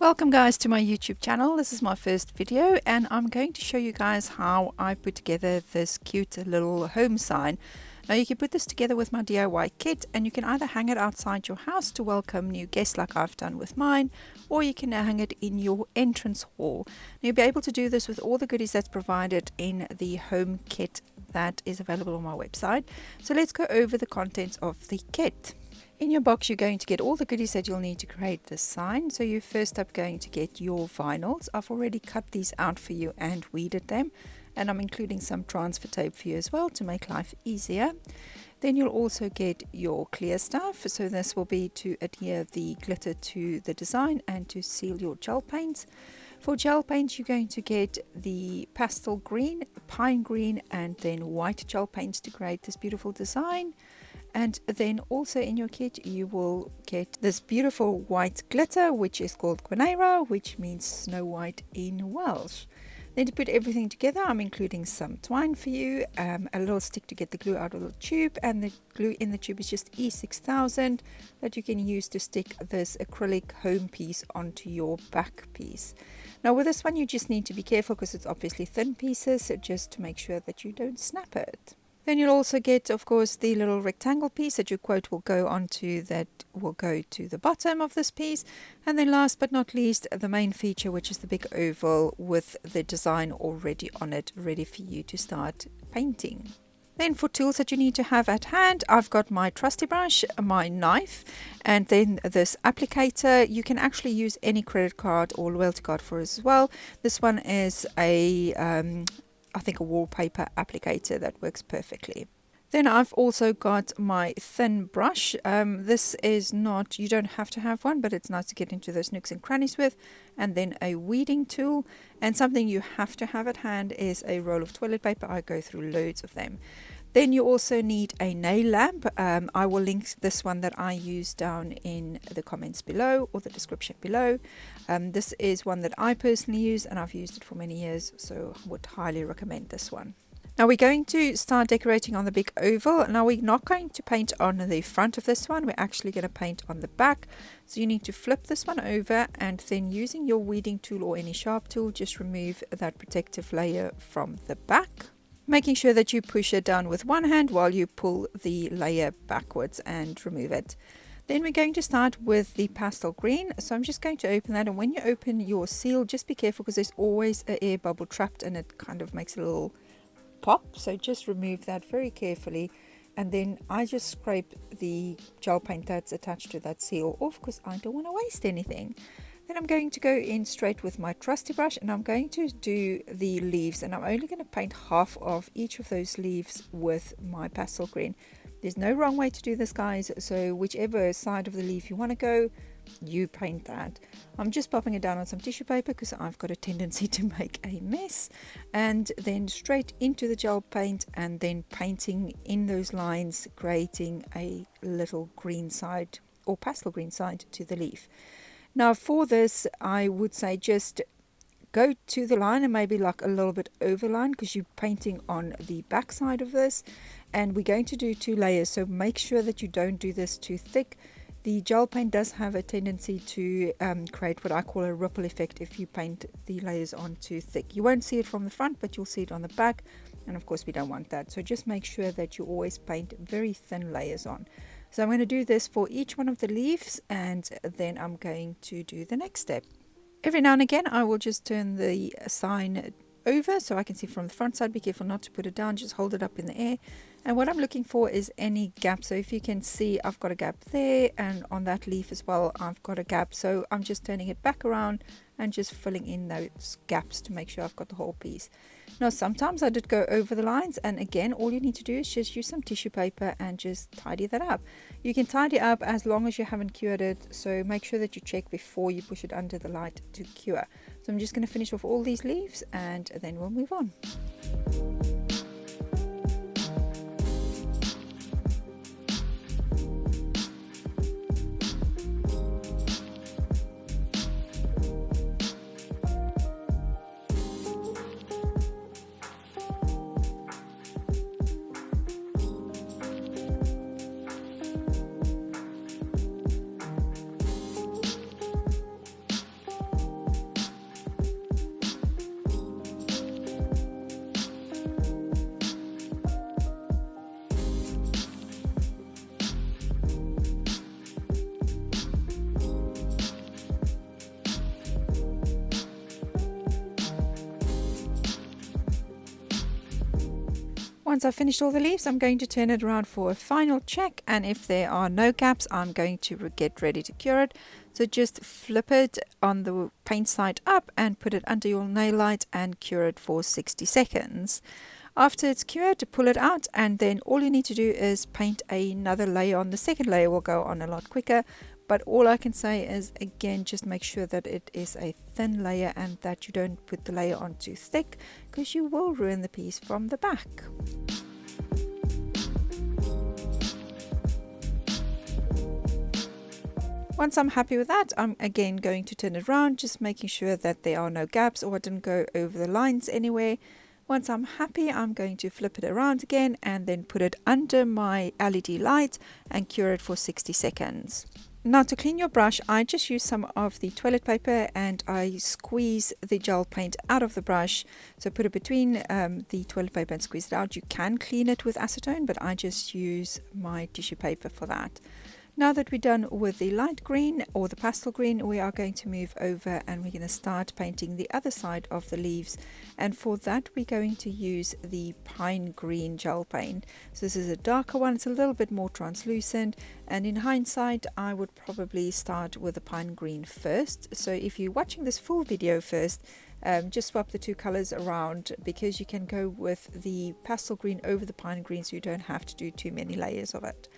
Welcome guys to my YouTube channel. This is my first video and I'm going to show you guys how I put together this cute little home sign. Now you can put this together with my DIY kit and you can either hang it outside your house to welcome new guests like I've done with mine, or you can hang it in your entrance hall. Now, you'll be able to do this with all the goodies that's provided in the home kit that is available on my website. So let's go over the contents of the kit. In your box, you're going to get all the goodies that you'll need to create this sign. So you're first up going to get your vinyls. I've already cut these out for you and weeded them. And I'm including some transfer tape for you as well to make life easier. Then you'll also get your clear stuff. So this will be to adhere the glitter to the design and to seal your gel paints. For gel paints, you're going to get the pastel green, pine green, and then white gel paints to create this beautiful design. And then also in your kit you will get this beautiful white glitter, which is called Quinaira, which means Snow White in Welsh. Then to put everything together, I'm including some twine for you, a little stick to get the glue out of the tube, and the glue in the tube is just E6000 that you can use to stick this acrylic home piece onto your back piece. Now with this one you just need to be careful because it's obviously thin pieces, so just to make sure that you don't snap it. Then you'll also get, of course, the little rectangle piece that your quote will go onto, that will go to the bottom of this piece. And then last but not least, the main feature, which is the big oval with the design already on it, ready for you to start painting. Then for tools that you need to have at hand, I've got my trusty brush, my knife, and then this applicator. You can actually use any credit card or loyalty card for as well. This one is I think a wallpaper applicator that works perfectly. Then I've also got my thin brush. This is not, you don't have to have one, but it's nice to get into those nooks and crannies with. And then a weeding tool, and something you have to have at hand is a roll of toilet paper. I go through loads of them. Then you also need a nail lamp. I will link this one that I use down in the comments below or the description below. This is one that I personally use and I've used it for many years, so I would highly recommend this one. Now we're going to start decorating on the big oval. Now we're not going to paint on the front of this one, we're actually going to paint on the back. So you need to flip this one over and then using your weeding tool or any sharp tool, just remove that protective layer from the back, making sure that you push it down with one hand while you pull the layer backwards and remove it. Then we're going to start with the pastel green. So I'm just going to open that, and when you open your seal, just be careful because there's always an air bubble trapped and it kind of makes a little pop. So just remove that very carefully, and then I just scrape the gel paint that's attached to that seal off because I don't want to waste anything. Then I'm going to go in straight with my trusty brush and I'm going to do the leaves, and I'm only going to paint half of each of those leaves with my pastel green. There's no wrong way to do this, guys, so whichever side of the leaf you want to go, you paint that. I'm just popping it down on some tissue paper because I've got a tendency to make a mess, and then straight into the gel paint and then painting in those lines, creating a little green side or pastel green side to the leaf. Now for this, I would say just go to the line and maybe like a little bit overline because you're painting on the back side of this, and we're going to do 2 layers, so make sure that you don't do this too thick. The gel paint does have a tendency to create what I call a ripple effect if you paint the layers on too thick. You won't see it from the front, but you'll see it on the back, and of course we don't want that. So just make sure that you always paint very thin layers on. So I'm going to do this for each one of the leaves, and then I'm going to do the next step. Every now and again I will just turn the sign over so I can see from the front side. Be careful not to put it down, just hold it up in the air. And what I'm looking for is any gap. So if you can see, I've got a gap there, and on that leaf as well I've got a gap. So I'm just turning it back around and just filling in those gaps to make sure I've got the whole piece. Now sometimes I did go over the lines, and again all you need to do is just use some tissue paper and just tidy that up. You can tidy up as long as you haven't cured it, so make sure that you check before you push it under the light to cure. So I'm just going to finish off all these leaves and then we'll move on. Once I've finished all the leaves, I'm going to turn it around for a final check, and if there are no gaps, I'm going to get ready to cure it. So just flip it on the paint side up and put it under your nail light and cure it for 60 seconds. After it's cured, pull it out, and then all you need to do is paint another layer on. The second layer will go on a lot quicker, but all I can say is, again, just make sure that it is a thin layer and that you don't put the layer on too thick, because you will ruin the piece from the back. Once I'm happy with that, I'm again going to turn it around, just making sure that there are no gaps or I didn't go over the lines anywhere. Once I'm happy, I'm going to flip it around again and then put it under my LED light and cure it for 60 seconds. Now to clean your brush, I just use some of the toilet paper and I squeeze the gel paint out of the brush. So put it between the toilet paper and squeeze it out. You can clean it with acetone, but I just use my tissue paper for that. Now that we're done with the light green or the pastel green, we are going to move over and we're going to start painting the other side of the leaves. And for that, we're going to use the pine green gel paint. So this is a darker one, it's a little bit more translucent. And in hindsight, I would probably start with the pine green first. So if you're watching this full video first, just swap the two colors around, because you can go with the pastel green over the pine green, so you don't have to do too many layers of it.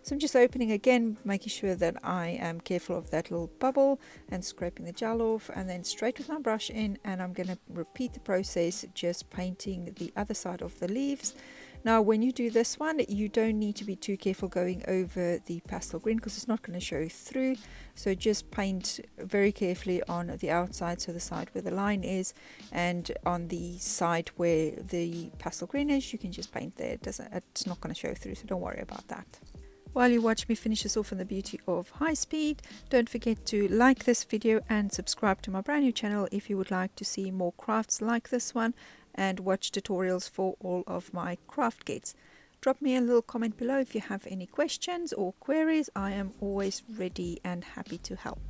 So I'm just opening again, making sure that I am careful of that little bubble and scraping the gel off, and then straight with my brush in, and I'm going to repeat the process, just painting the other side of the leaves. Now when you do this one, you don't need to be too careful going over the pastel green because it's not going to show through. So just paint very carefully on the outside, so the side where the line is, and on the side where the pastel green is, you can just paint there. It's not going to show through, so don't worry about that. While you watch me finish this off in the beauty of high speed, don't forget to like this video and subscribe to my brand new channel if you would like to see more crafts like this one and watch tutorials for all of my craft kits. Drop me a little comment below if you have any questions or queries. I am always ready and happy to help.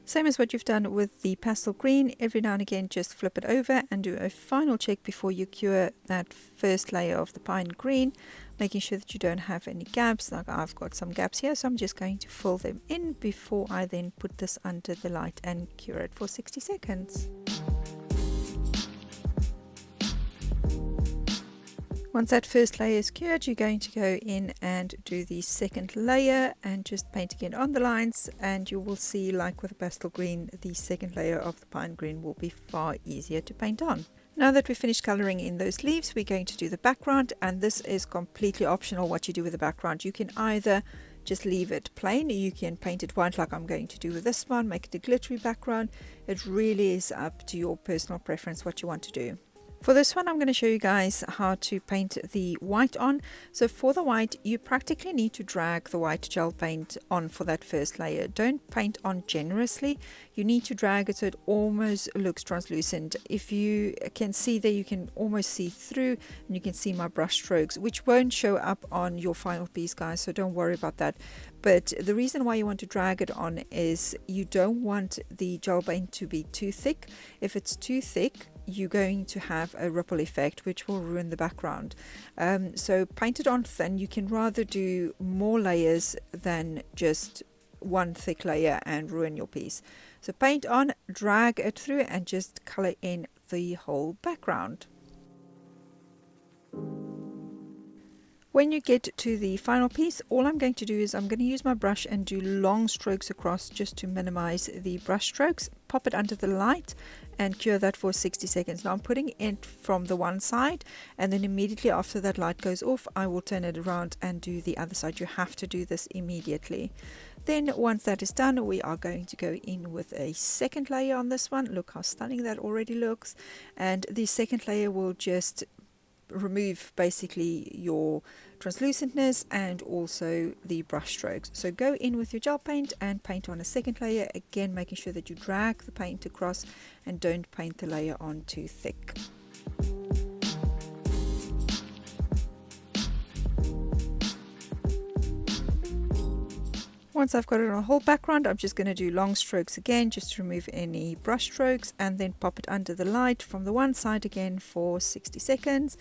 Same as what you've done with the pastel green, every now and again just flip it over and do a final check before you cure that first layer of the pine green, making sure that you don't have any gaps. Like I've got some gaps here, so I'm just going to fill them in before I then put this under the light and cure it for 60 seconds. Once that first layer is cured, you're going to go in and do the second layer and just paint again on the lines, and you will see, like with the pastel green, the second layer of the pine green will be far easier to paint on. Now that we've finished coloring in those leaves, we're going to do the background, and this is completely optional what you do with the background. You can either just leave it plain, you can paint it white like I'm going to do with this one, make it a glittery background. It really is up to your personal preference what you want to do. For this one, I'm going to show you guys how to paint the white on. So for the white, you practically need to drag the white gel paint on for that first layer. Don't paint on generously. You need to drag it so it almost looks translucent. If you can see there, you can almost see through, and you can see my brush strokes, which won't show up on your final piece, guys, so don't worry about that. But the reason why you want to drag it on is you don't want the gel paint to be too thick. If it's too thick, you're going to have a ripple effect which will ruin the background. So paint it on thin. You can rather do more layers than just one thick layer and ruin your piece. So paint on, drag it through, and just color in the whole background. When you get to the final piece, all I'm going to do is I'm going to use my brush and do long strokes across just to minimize the brush strokes. Pop it under the light and cure that for 60 seconds. Now I'm putting it from the one side, and then immediately after that light goes off, I will turn it around and do the other side. You have to do this immediately. Then once that is done, we are going to go in with a second layer on this one. Look how stunning that already looks. And the second layer will just remove basically your translucentness and also the brush strokes. So go in with your gel paint and paint on a second layer, again making sure that you drag the paint across and don't paint the layer on too thick. Once I've got it on a whole background, I'm just going to do long strokes again just to remove any brush strokes, and then pop it under the light from the one side again for 60 seconds.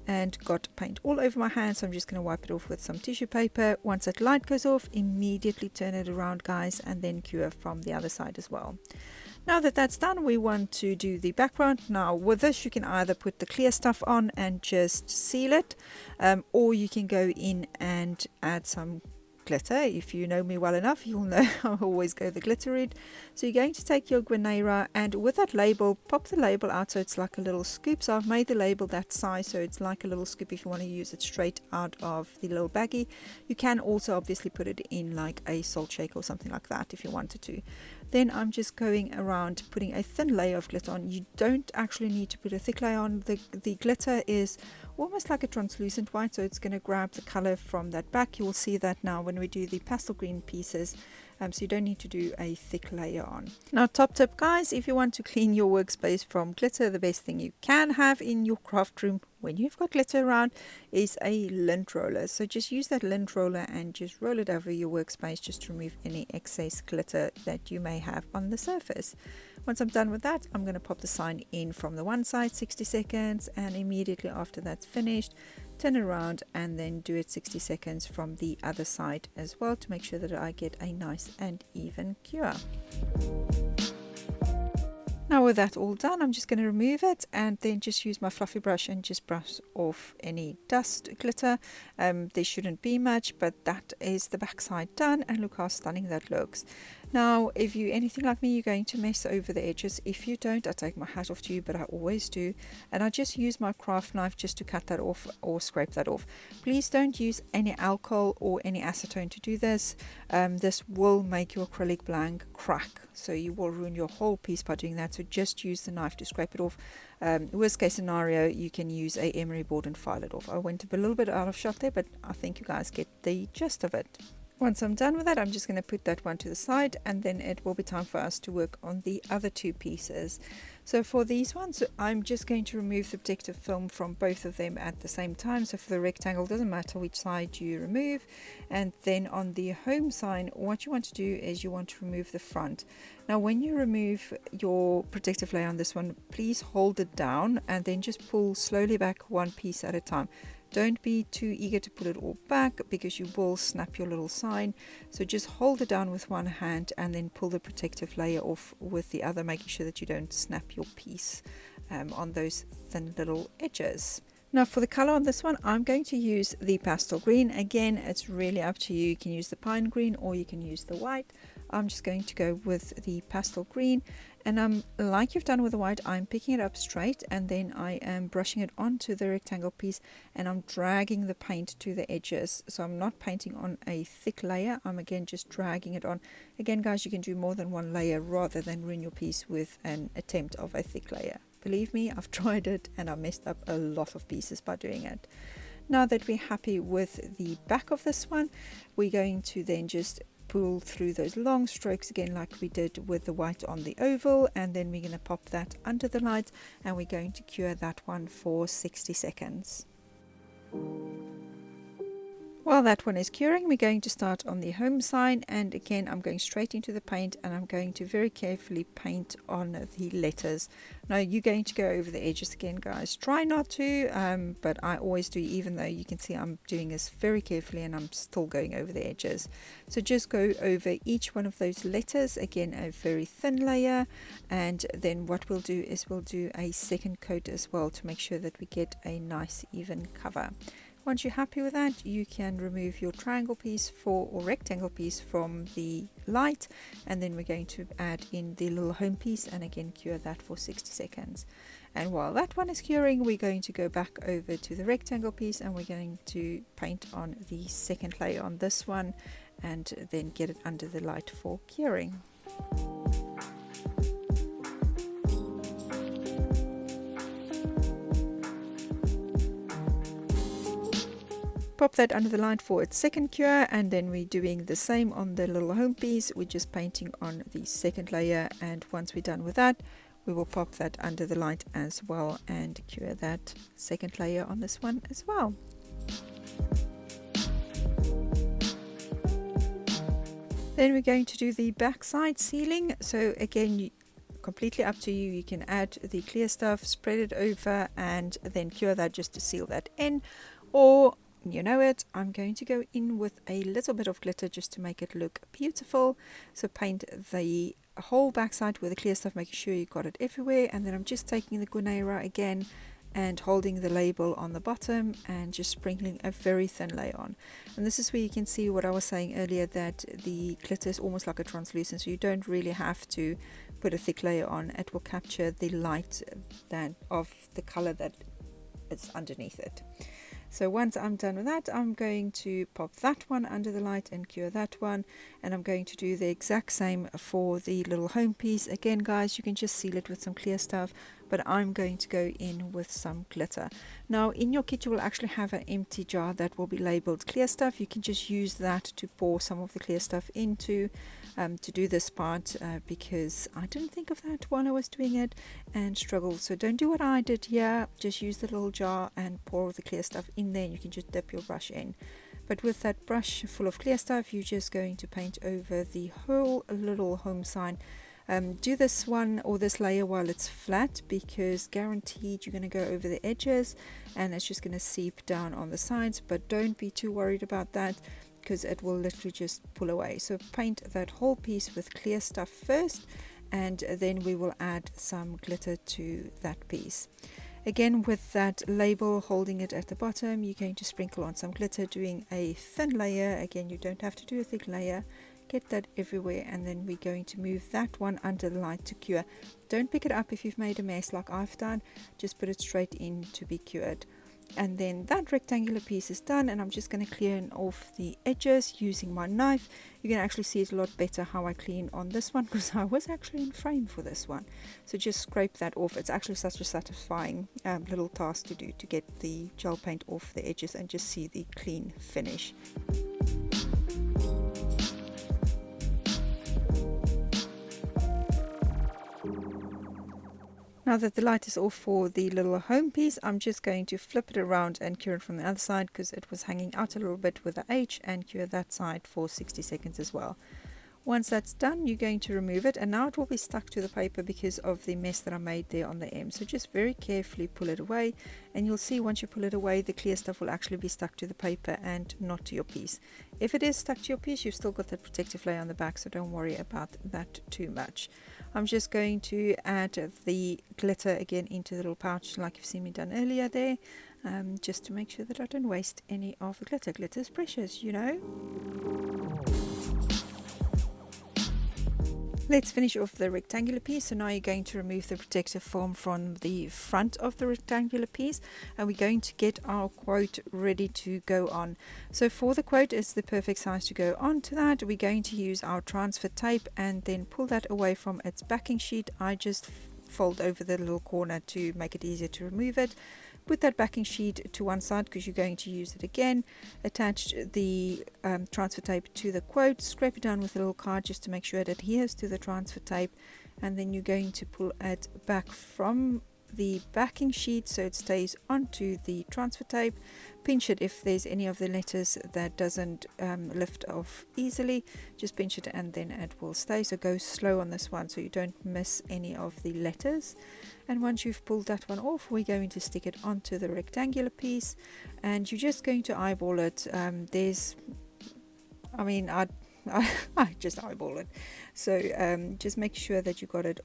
And got paint all over my hand, so I'm just going to wipe it off with some tissue paper. Once that light goes off, immediately turn it around, guys, and then cure from the other side as well. Now that that's done, we want to do the background. Now with this, you can either put the clear stuff on and just seal it, or you can go in and add some glitter. If you know me well enough, you'll know I always go the glitter route. So you're going to take your Guinera, and with that label, pop the label out so it's like a little scoop. So I've made the label that size, so it's like a little scoop if you want to use it straight out of the little baggie. You can also obviously put it in like a salt shake or something like that if you wanted to. Then I'm just going around putting a thin layer of glitter on. You don't actually need to put a thick layer on. The glitter is almost like a translucent white, so it's going to grab the color from that back. You will see that now when we do the pastel green pieces, so you don't need to do a thick layer on. Now top tip, guys, if you want to clean your workspace from glitter, the best thing you can have in your craft room when you've got glitter around is a lint roller. So just use that lint roller and just roll it over your workspace just to remove any excess glitter that you may have on the surface. Once I'm done with that, I'm going to pop the sign in from the one side 60 seconds, and immediately after that's finished, turn it around and then do it 60 seconds from the other side as well to make sure that I get a nice and even cure. Now with that all done, I'm just going to remove it and then just use my fluffy brush and just brush off any dust glitter. There shouldn't be much, but that is the back side done, and look how stunning that looks. Now if you anything like me, you're going to mess over the edges. If you don't, I take my hat off to you, but I always do, and I just use my craft knife just to cut that off or scrape that off. Please don't use any alcohol or any acetone to do this. This will make your acrylic blank crack, so you will ruin your whole piece by doing that. So just use the knife to scrape it off. Worst case scenario, you can use a emery board and file it off. I went a little bit out of shot there, but I think you guys get the gist of it. Once I'm done with that, I'm just going to put that one to the side, and then it will be time for us to work on the other two pieces. So for these ones, I'm just going to remove the protective film from both of them at the same time. So for the rectangle, doesn't matter which side you remove. And then on the home sign, what you want to do is you want to remove the front. Now when you remove your protective layer on this one, please hold it down and then just pull slowly back one piece at a time. Don't be too eager to pull it all back because you will snap your little sign. So just hold it down with one hand and then pull the protective layer off with the other, making sure that you don't snap your piece on those thin little edges. Now for the color on this one, I'm going to use the pastel green. Again, it's really up to you. You can use the pine green or you can use the white. I'm just going to go with the pastel green, and like you've done with the white, I'm picking it up straight and then I am brushing it onto the rectangle piece, and I'm dragging the paint to the edges. So I'm not painting on a thick layer, I'm again just dragging it on. Again guys, you can do more than one layer rather than ruin your piece with an attempt of a thick layer. Believe me, I've tried it and I messed up a lot of pieces by doing it. Now that we're happy with the back of this one, we're going to then just pull through those long strokes again like we did with the white on the oval, and then we're going to pop that under the light and we're going to cure that one for 60 seconds. While that one is curing, we're going to start on the home sign, and again I'm going straight into the paint and I'm going to very carefully paint on the letters. Now you're going to go over the edges again guys, try not to, but I always do, even though you can see I'm doing this very carefully and I'm still going over the edges. So just go over each one of those letters, again a very thin layer, and then what we'll do is we'll do a second coat as well to make sure that we get a nice even cover. Once you're happy with that, you can remove your triangle piece or rectangle piece from the light, and then we're going to add in the little home piece and again cure that for 60 seconds. And while that one is curing, we're going to go back over to the rectangle piece and we're going to paint on the second layer on this one and then get it under the light for curing. Pop that under the light for its second cure, and then we're doing the same on the little home piece. We're just painting on the second layer, and once we're done with that, we will pop that under the light as well and cure that second layer on this one as well. Then we're going to do the backside sealing. So again, completely up to you. You can add the clear stuff, spread it over, and then cure that just to seal that in. Or, you know it, I'm going to go in with a little bit of glitter just to make it look beautiful. So paint the whole backside with the clear stuff, making sure you got it everywhere. And then I'm just taking the Guarnera again and holding the label on the bottom and just sprinkling a very thin layer on. And this is where you can see what I was saying earlier, that the glitter is almost like a translucent, so you don't really have to put a thick layer on. It will capture the light that of the color that is underneath it. So once I'm done with that, I'm going to pop that one under the light and cure that one, and I'm going to do the exact same for the little home piece. Again guys, you can just seal it with some clear stuff, but I'm going to go in with some glitter. Now in your kit you will actually have an empty jar that will be labeled clear stuff. You can just use that to pour some of the clear stuff into to do this part, because I didn't think of that while I was doing it and struggled. So don't do what I did here, just use the little jar and pour the clear stuff in there, and you can just dip your brush in. But with that brush full of clear stuff, you're just going to paint over the whole little home sign. Do this one or this layer while it's flat, because guaranteed you're going to go over the edges and it's just going to seep down on the sides. But don't be too worried about that, because it will literally just pull away. So paint that whole piece with clear stuff first, and then we will add some glitter to that piece. Again, with that label holding it at the bottom, you're going to sprinkle on some glitter, doing a thin layer. Again, you don't have to do a thick layer. Get that everywhere, and then we're going to move that one under the light to cure. Don't pick it up if you've made a mess like I've done, just put it straight in to be cured. And then that rectangular piece is done, and I'm just going to clean off the edges using my knife. You can actually see it a lot better how I clean on this one, because I was actually in frame for this one. So just scrape that off. It's actually such a satisfying little task to do, to get the gel paint off the edges and just see the clean finish. Now that the light is off for the little home piece, I'm just going to flip it around and cure it from the other side, because it was hanging out a little bit with the H, and cure that side for 60 seconds as well. Once that's done, you're going to remove it, and now it will be stuck to the paper because of the mess that I made there on the M. So just very carefully pull it away, and you'll see once you pull it away, the clear stuff will actually be stuck to the paper and not to your piece. If it is stuck to your piece, you've still got that protective layer on the back, so don't worry about that too much. I'm just going to add the glitter again into the little pouch like you've seen me done earlier there, just to make sure that I don't waste any of the glitter. Glitter is precious, you know. Let's finish off the rectangular piece. So now you're going to remove the protective foam from the front of the rectangular piece, and we're going to get our quote ready to go on. So for the quote, it's the perfect size to go onto that. We're going to use our transfer tape and then pull that away from its backing sheet. I just fold over the little corner to make it easier to remove it. Put that backing sheet to one side because you're going to use it again. Attach the transfer tape to the quote, scrape it down with a little card just to make sure it adheres to the transfer tape, and then you're going to pull it back from the backing sheet so it stays onto the transfer tape. Pinch it if there's any of the letters that doesn't lift off easily. Just pinch it and then it will stay. So go slow on this one so you don't miss any of the letters. And once you've pulled that one off, we're going to stick it onto the rectangular piece, and you're just going to eyeball it. I just eyeball it. So just make sure that you got it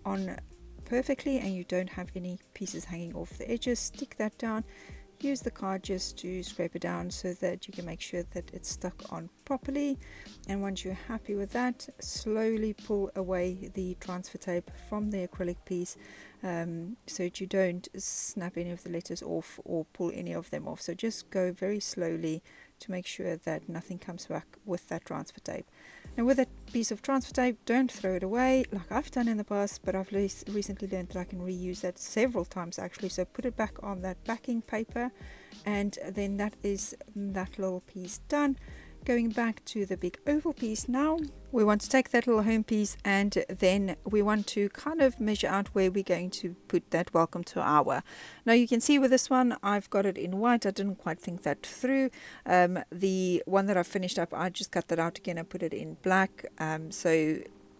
on perfectly and you don't have any pieces hanging off the edges. Stick that down. Use the card just to scrape it down so that you can make sure that it's stuck on properly. And once you're happy with that, slowly pull away the transfer tape from the acrylic piece so that you don't snap any of the letters off or pull any of them off. So just go very slowly to make sure that nothing comes back with that transfer tape. And with that piece of transfer tape, don't throw it away like I've done in the past, but I've recently learned that I can reuse that several times actually. So put it back on that backing paper and then that is that little piece done. Going back to the big oval piece now, we want to take that little home piece and then we want to kind of measure out where we're going to put that welcome to our. Now you can see with this one, I've got it in white. I didn't quite think that through. The one that I finished up, I just cut that out again and put it in black. So,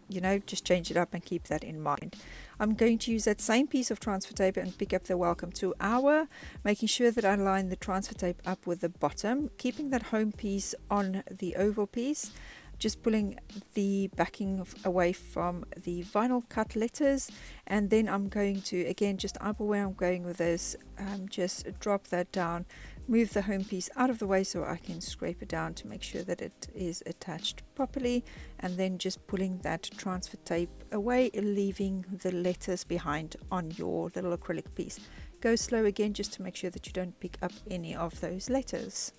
you know, just change it up and keep that in mind. I'm going to use that same piece of transfer tape and pick up the welcome to our, making sure that I line the transfer tape up with the bottom, keeping that home piece on the oval piece, just pulling the backing away from the vinyl cut letters, and then I'm going to, again, just eyeball where I'm going with this, just drop that down, move the home piece out of the way so I can scrape it down to make sure that it is attached properly, and then just pulling that transfer tape away, leaving the letters behind on your little acrylic piece. Go slow again just to make sure that you don't pick up any of those letters.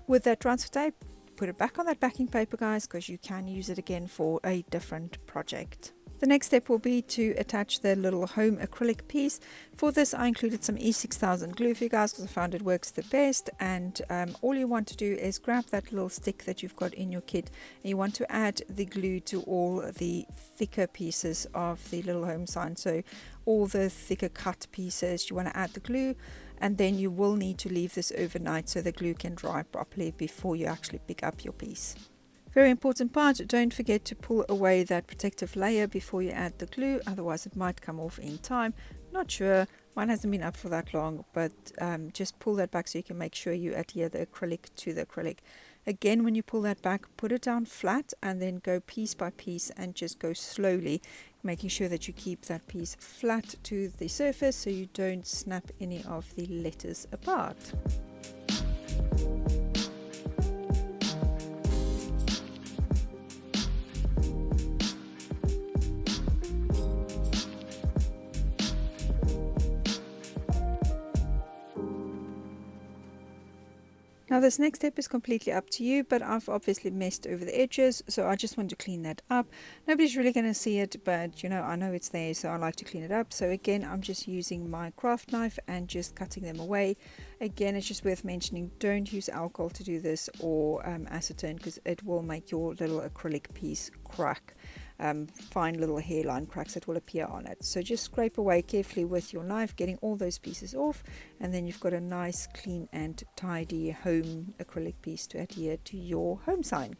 With that transfer tape, put it back on that backing paper, guys, because you can use it again for a different project. The next step will be to attach the little home acrylic piece. For this I included some E6000 glue for you guys because I found it works the best, and all you want to do is grab that little stick that you've got in your kit and you want to add the glue to all the thicker pieces of the little home sign. So all the thicker cut pieces, you want to add the glue, and then you will need to leave this overnight so the glue can dry properly before you actually pick up your piece. Very important part, don't forget to pull away that protective layer before you add the glue, otherwise it might come off in time. Not sure, mine hasn't been up for that long, but just pull that back so you can make sure you adhere the acrylic to the acrylic. Again, when you pull that back, put it down flat and then go piece by piece and just go slowly, making sure that you keep that piece flat to the surface so you don't snap any of the letters apart. Now this next step is completely up to you, but I've obviously messed over the edges, so I just want to clean that up. Nobody's really going to see it, but you know, I know it's there, so I like to clean it up. So again, I'm just using my craft knife and just cutting them away. Again, it's just worth mentioning, don't use alcohol to do this or acetone, because it will make your little acrylic piece crack. Fine little hairline cracks that will appear on it. So just scrape away carefully with your knife, getting all those pieces off, and then you've got a nice clean and tidy home acrylic piece to adhere to your home sign.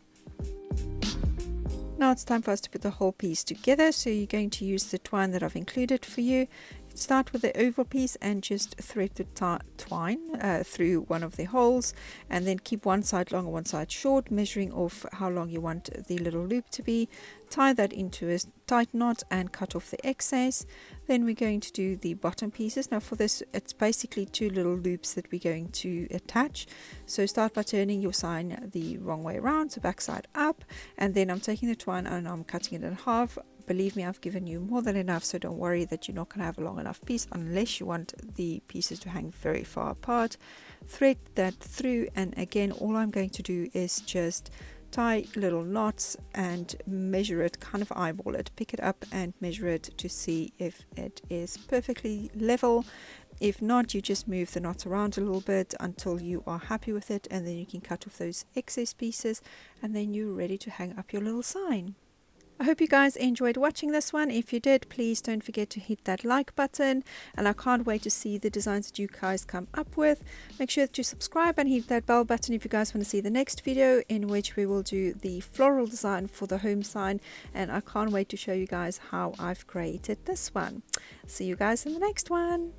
Now it's time for us to put the whole piece together, so you're going to use the twine that I've included for you. Start with the oval piece and just thread the twine through one of the holes, and then keep one side long and one side short, measuring off how long you want the little loop to be. Tie that into a tight knot and cut off the excess. Then we're going to do the bottom pieces. Now for this, it's basically two little loops that we're going to attach. So start by turning your sign the wrong way around, so back side up, and then I'm taking the twine and I'm cutting it in half. Believe me, I've given you more than enough, so don't worry that you're not going to have a long enough piece unless you want the pieces to hang very far apart. Thread that through, and again, all I'm going to do is just tie little knots and measure it, kind of eyeball it, pick it up and measure it to see if it is perfectly level. If not, you just move the knots around a little bit until you are happy with it, and then you can cut off those excess pieces, and then you're ready to hang up your little sign. I hope you guys enjoyed watching this one. If you did, please don't forget to hit that like button, and I can't wait to see the designs that you guys come up with. Make sure to subscribe and hit that bell button if you guys want to see the next video, in which we will do the floral design for the home sign, and I can't wait to show you guys how I've created this one. See you guys in the next one.